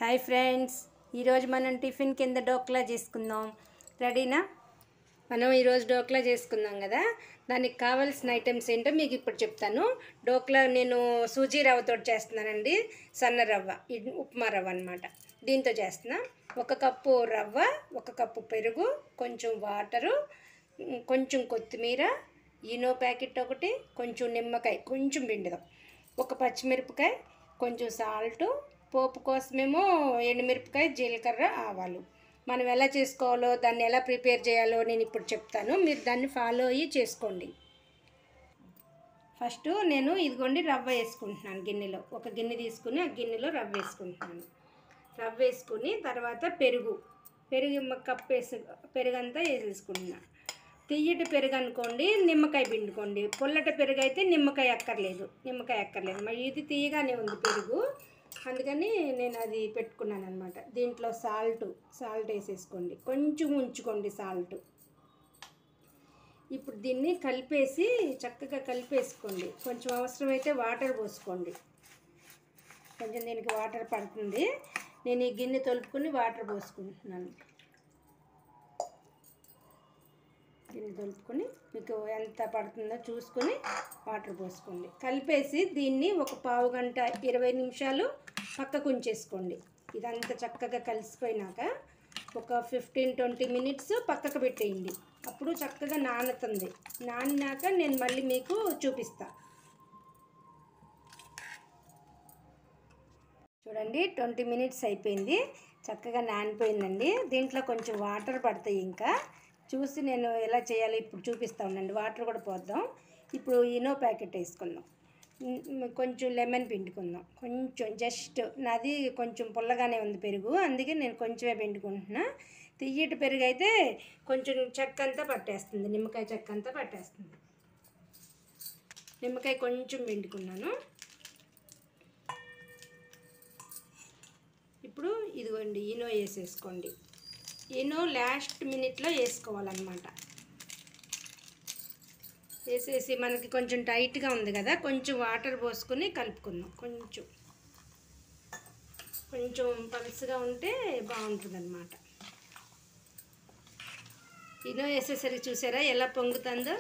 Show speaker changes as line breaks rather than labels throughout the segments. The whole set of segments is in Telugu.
హాయ్ ఫ్రెండ్స్, ఈరోజు మనం టిఫిన్ కింద డోక్లా చేసుకుందాం. రెడీనా? మనం ఈరోజు డోక్లా చేసుకుందాం కదా. దానికి కావాల్సిన ఐటమ్స్ ఏంటో మీకు ఇప్పుడు చెప్తాను. డోక్లా నేను సూజీ రవ్వతో చేస్తున్నానండి. సన్న రవ్వ, ఉప్మా రవ్వ అనమాట. దీంతో చేస్తున్నా. 1 కప్పు రవ్వ, 1 కప్పు పెరుగు, కొంచెం వాటరు, కొంచెం కొత్తిమీర, ఈనో ప్యాకెట్ ఒకటి, కొంచెం నిమ్మకాయ కొంచెం పిండుదాం, 1 పచ్చిమిరపకాయ, కొంచెం సాల్టు, పోపు కోసమేమో ఎండుమిరపకాయ, జీలకర్ర, ఆవాలు. మనం ఎలా చేసుకోవాలో, దాన్ని ఎలా ప్రిపేర్ చేయాలో నేను ఇప్పుడు చెప్తాను. మీరు దాన్ని ఫాలో అయ్యి చేసుకోండి. ఫస్ట్ నేను ఇదిగోండి రవ్వ వేసుకుంటున్నాను గిన్నెలో. ఒక గిన్నె తీసుకుని ఆ గిన్నెలో రవ్వ వేసుకుంటున్నాను. రవ్వ వేసుకుని తర్వాత పెరుగు కప్పు పెరుగంతా వేసేసుకుంటున్నాను. తియ్యటి పెరుగు అనుకోండి, నిమ్మకాయ పిండుకోండి. పుల్లటి పెరుగు అయితే నిమ్మకాయ అక్కర్లేదు. మరి ఇది తీయగానే ఉంది పెరుగు, అందుకని నేను అది పెట్టుకున్నాను అనమాట. దీంట్లో సాల్ట్ వేసేసుకోండి, కొంచెం ఉంచుకోండి సాల్ట్. ఇప్పుడు దీన్ని చక్కగా కలిపేసుకోండి. కొంచెం అవసరమైతే వాటర్ పోసుకోండి. కొంచెం దీనికి వాటర్ పడుతుంది. నేను ఈ గిన్నె తొలుపుకొని వాటర్ పోసుకుంటున్నాను. దీన్ని తొలుపుకొని మీకు ఎంత పడుతుందో చూసుకొని వాటర్ పోసుకోండి. కలిపేసి దీన్ని ఒక పావు గంట 20 నిమిషాలు పక్కకు ఉంచేసుకోండి. ఇదంతా చక్కగా కలిసిపోయినాక ఒక 15-20 మినిట్స్ పక్కకు పెట్టేయండి. అప్పుడు చక్కగా నానుతుంది. నానినాక నేను మళ్ళీ మీకు చూపిస్తా. చూడండి, 20 మినిట్స్ అయిపోయింది. చక్కగా నానిపోయిందండి. దీంట్లో కొంచెం వాటర్ పడతాయి. ఇంకా చూసి నేను ఎలా చేయాలో ఇప్పుడు చూపిస్తా ఉండండి. వాటర్ కూడా పోద్దాం. ఇప్పుడు ఈనో ప్యాకెట్ వేసుకుందాం. కొంచెం లెమన్ పిండుకుందాం. కొంచెం జస్ట్, నాది కొంచెం పుల్లగానే ఉంది పెరుగు, అందుకే నేను కొంచెమే పిండుకుంటున్నా. తియ్యటి పెరుగు అయితే కొంచెం చెక్క అంతా పట్టేస్తుంది, నిమ్మకాయ చెక్క అంతా పట్టేస్తుంది. నిమ్మకాయ కొంచెం పిండుకున్నాను. ఇప్పుడు ఇదిగోండి ఈనో వేసేసుకోండి. ఈనో లాస్ట్ మినిట్లో వేసుకోవాలన్నమాట. వేసేసి మనకి కొంచెం టైట్గా ఉంది కదా, కొంచెం వాటర్ పోసుకొని కలుపుకుందాం. కొంచెం పలుసుగా ఉంటే బాగుంటుంది అన్నమాట. ఈనో వేసేసరికి చూసారా ఎలా పొంగుతుందో.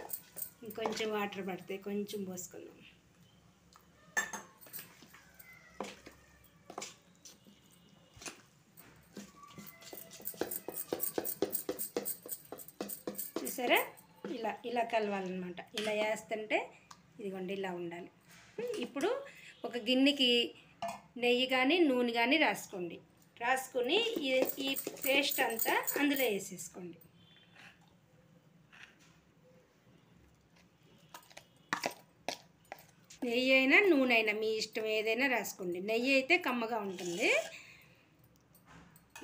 ఇంకొంచెం వాటర్ పడతాయి, కొంచెం పోసుకుందాం. చూసారా, ఇలా కలవాలన్నమాట. ఇలా వేస్తుంటే ఇదిగోండి ఇలా ఉండాలి. ఇప్పుడు ఒక గిన్నెకి నెయ్యి కానీ నూనె కానీ రాసుకుని ఈ పేస్ట్ అంతా అందులో వేసేసుకోండి. నెయ్యి అయినా నూనె అయినా మీ ఇష్టం, ఏదైనా రాసుకోండి. నెయ్యి అయితే కమ్మగా ఉంటుంది.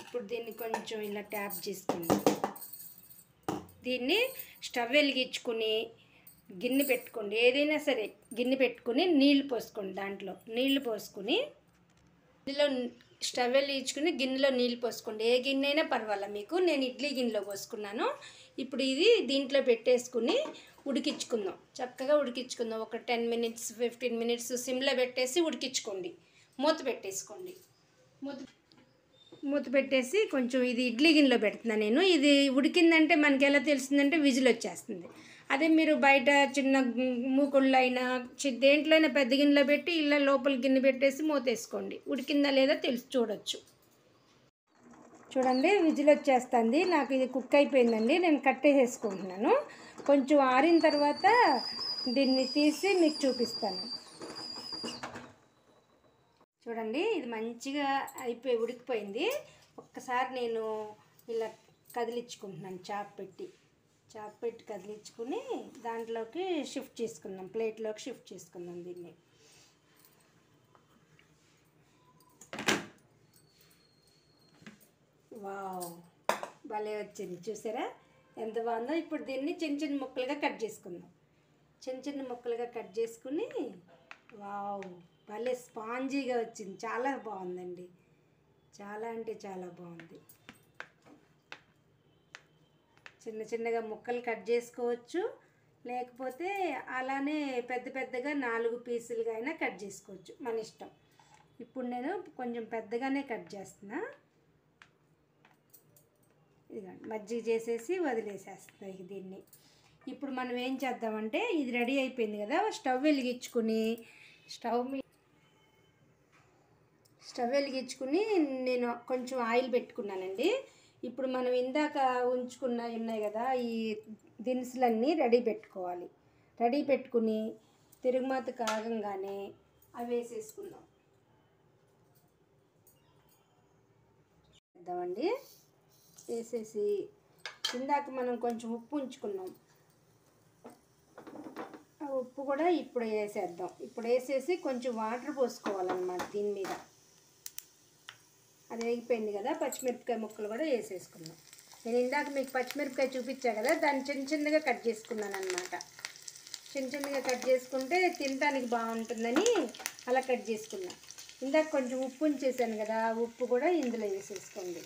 ఇప్పుడు దీన్ని కొంచెం ఇలా ట్యాప్ చేసుకోండి. దీన్ని స్టవ్ వెలిగించుకుని గిన్నె పెట్టుకోండి. ఏదైనా సరే గిన్నె పెట్టుకుని నీళ్లు పోసుకోండి. దాంట్లో నీళ్లు పోసుకుని స్టవ్ వెలిగించుకుని గిన్నెలో నీళ్ళు పోసుకోండి. ఏ గిన్నె అయినా పర్వాలేదు మీకు. నేను ఇడ్లీ గిన్నెలో పోసుకున్నాను. ఇప్పుడు ఇది దీంట్లో పెట్టేసుకుని ఉడికించుకుందాం. చక్కగా ఉడికించుకుందాం. ఒక 10 మినిట్స్ 15 మినిట్స్ సిమ్లో పెట్టేసి ఉడికించుకోండి. మూత పెట్టేసుకోండి. మూత పెట్టేసి కొంచెం ఇది ఇడ్లీ గిన్నెలో పెడుతున్నా నేను. ఇది ఉడికిందంటే మనకి ఎలా తెలుస్తుందంటే విజిల్ వచ్చేస్తుంది. అదే మీరు బయట చిన్న మూకుళ్ళు అయినా దేంట్లో అయినా పెద్ద గిన్నెలో పెట్టి ఇలా లోపల గిన్నె పెట్టేసి మూత వేసుకోండి. ఉడికిందా లేదా చూడొచ్చు. చూడండి, విజిల్ వచ్చేస్తుంది. నాకు ఇది కుక్ అయిపోయిందండి. నేను కట్టేసేసుకుంటున్నాను. కొంచెం ఆరిన తర్వాత దీన్ని తీసి మీకు చూపిస్తాను. చూడండి, ఇది మంచిగా ఉడికిపోయింది. ఒక్కసారి నేను ఇలా కదిలించుకుంటున్నాను. చాప్ పెట్టి కదిలించుకుని దాంట్లోకి షిఫ్ట్ చేసుకుందాం. ప్లేట్లోకి షిఫ్ట్ చేసుకుందాం దీన్ని. వావ్, భలే వచ్చింది. చూసారా ఎంత బాగుందో. ఇప్పుడు దీన్ని చిన్న ముక్కలుగా కట్ చేసుకుందాం. చిన్న ముక్కలుగా కట్ చేసుకుని, వావ్, భలే స్పాంజీగా వచ్చింది. చాలా బాగుందండి. చాలా అంటే చాలా బాగుంది. చిన్నగా ముక్కలు కట్ చేసుకోవచ్చు, లేకపోతే అలానే పెద్దగా 4 పీసులుగా అయినా కట్ చేసుకోవచ్చు, మన ఇష్టం. ఇప్పుడు నేను కొంచెం పెద్దగానే కట్ చేస్తున్నా. ఇదిగోండి మజ్జిగ చేసేసి వదిలేసేస్తా దీన్ని. ఇప్పుడు మనం ఏం చేద్దామంటే ఇది రెడీ అయిపోయింది కదా, స్టవ్ వెలిగించుకుని నేను కొంచెం ఆయిల్ పెట్టుకున్నానండి. ఇప్పుడు మనం ఇందాక ఉన్నాయి కదా ఈ దినుసులన్నీ రెడీ పెట్టుకోవాలి. రెడీ పెట్టుకుని తిరుగుమాత కాగంగానే అవి వేసేసుకుందాం. వేద్దామండి. వేసేసి ఇందాక మనం కొంచెం ఉప్పు ఉంచుకున్నాం, ఆ ఉప్పు కూడా ఇప్పుడు వేసేద్దాం. ఇప్పుడు వేసేసి కొంచెం వాటర్ పోసుకోవాలన్నమాట దీని మీద. అది వేగిపోయింది కదా, పచ్చిమిరపకాయ ముక్కలు కూడా వేసేసుకుందాం. నేను ఇందాక మీకు పచ్చిమిరపకాయ చూపించా కదా, దాన్ని చిన్నగా కట్ చేసుకున్నాను అనమాట. చిన్నగా కట్ చేసుకుంటే తినడానికి బాగుంటుందని అలా కట్ చేసుకున్నాను. ఇందాక కొంచెం ఉప్పు ఉంచేసాను కదా, ఉప్పు కూడా ఇందులో వేసేసుకోండి.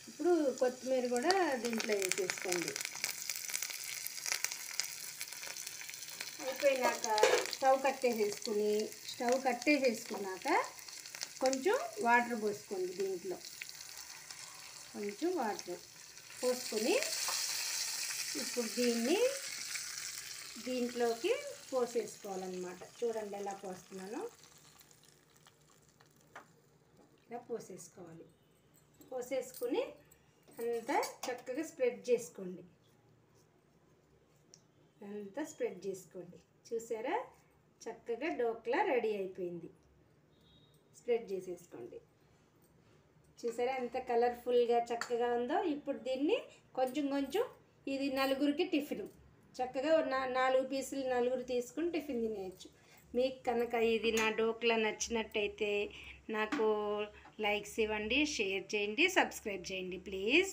ఇప్పుడు కొత్తిమీర కూడా దీంట్లో వేసేసుకోండి. అయిపోయినాక స్టవ్ కట్టేసేసుకున్నాక కొంచెం వాటర్ పోసుకోండి. దీంట్లో కొంచెం వాటర్ పోసుకొని ఇప్పుడు దీంట్లోకి పోసేసుకోవాలన్నమాట. చూడండి ఎలా పోస్తున్నానో, ఇలా పోసేసుకుని అంతా చక్కగా స్ప్రెడ్ చేసుకోండి. చూసారా, చక్కగా డోక్లా రెడీ అయిపోయింది. స్ప్రెడ్ చేసేసుకోండి. చూసారా ఎంత కలర్ఫుల్గా చక్కగా ఉందో. ఇప్పుడు దీన్ని కొంచెం ఇది నలుగురికి టిఫిన్, చక్కగా 4 పీసులు నలుగురు తీసుకుని టిఫిన్ తినేయచ్చు. మీకు కనుక ఇది నా డోక్లా నచ్చినట్టయితే నాకు లైక్స్ ఇవ్వండి, షేర్ చేయండి, సబ్స్క్రైబ్ చేయండి ప్లీజ్.